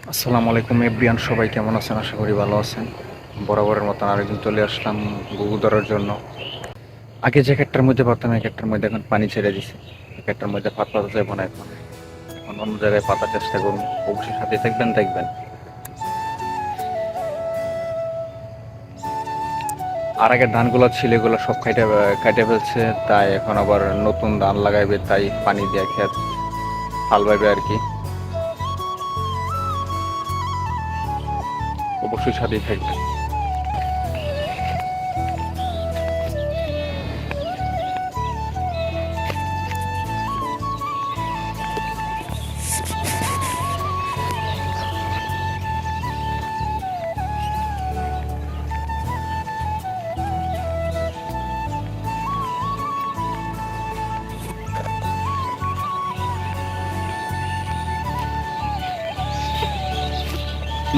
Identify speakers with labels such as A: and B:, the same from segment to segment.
A: আসসালামু আলাইকুম এভরিয়ান, সবাই কেমন আছেন? আশা করি ভালো আছেন। বরাবরের মতন আরেকদিন চলে আসলাম ঘুঘু ধরার জন্য। আগে যে ক্ষেতটার মধ্যে পারতাম, এই ক্ষেতটার মধ্যে এখন পানি ছেড়ে দিছে। এই ক্ষেতটার মধ্যে পাত পাতা যাবো না এখন। এখন অন্য জায়গায় পাতার চেষ্টা করুন। অবশ্যই সাথে থাকবেন, দেখবেন। আর আগের ধানগুলো ছিল, এগুলো সব কাটে ফেলছে। তাই এখন আবার নতুন ধান লাগাইবে, তাই পানি দিয়ে ক্ষেত হাল বাইবে আর কি। অবশ্যই সাথেই থাকবেন।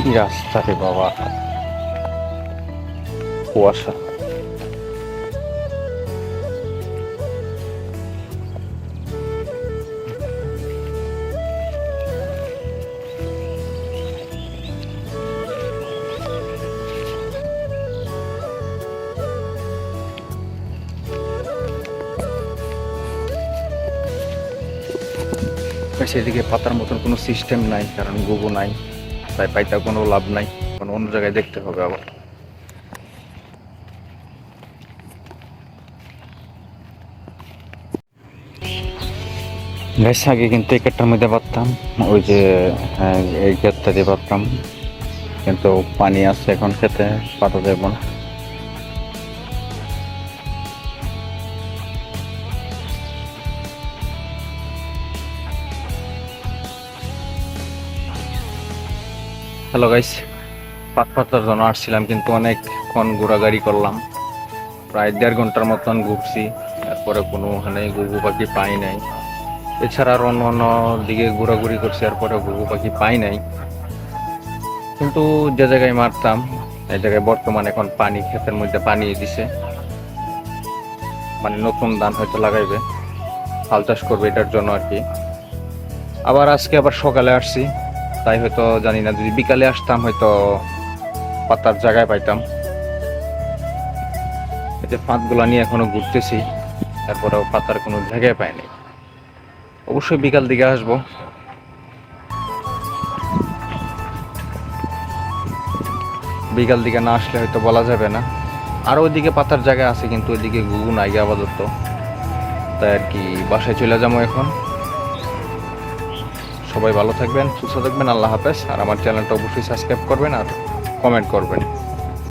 A: কি রাস্তা রে বাবা, কুয়াশা। সেদিকে পাতার মতন কোনো সিস্টেম নাই, কারণ গোবো নাই, তাই পাইতে কোনো লাভ নাই। কোনো অন্য জায়গায় দেখতে হবে আবার। গ্যাস আগে কিন্তু এই ক্ষেতটার মধ্যে পারতাম, ওই যে হ্যাঁ, এই ক্ষেতটা দিয়ে পারতাম, কিন্তু পানি আছে এখন খেতে, পাতা দেব না। হ্যালো গাইস, পাত পাতার জন্য আসছিলাম, কিন্তু অনেকক্ষণ ঘোরাঘুরি করলাম। প্রায় 1.5 ঘন্টার মতন ঘুরছি, তারপরে কোনো ওখানে ঘুঘু পাখি পাই নাই। এছাড়া আর অন্য অন্য দিকে ঘোরাঘুরি করছি, এরপরে ঘুঘু পাখি পাই নাই। কিন্তু যে জায়গায় মারতাম, এই জায়গায় বর্তমানে এখন পানি, ক্ষেতের মধ্যে পানি দিছে। মানে নতুন ধান হয়তো লাগাইবে, হাল চাষ করবে, এটার জন্য আর কি। আবার আজকে আবার সকালে আসছি, তাই হয়তো জানি না, যদি বিকালে আসতাম হয়তো পাতার জায়গায় পাইতাম। এই যে ফাঁদগুলা নিয়ে এখনো ঘুরতেছি, তারপরেও পাতার কোনো জায়গায় পাইনি। অবশ্যই বিকাল দিকে আসবো। বিকাল দিকে না আসলে হয়তো বলা যাবে না। আর ওইদিকে পাতার জায়গা আছে, কিন্তু ওইদিকে ঘুঘু নাই আপাতত, তাই আর কি বাসায় চলে যাবো এখন। সবাই ভালো থাকবেন, সুস্থ থাকবেন, আল্লাহ হাফেজ। আর আমার চ্যানেলটা অবশ্যই সাবস্ক্রাইব করবেন আর কমেন্ট করবেন।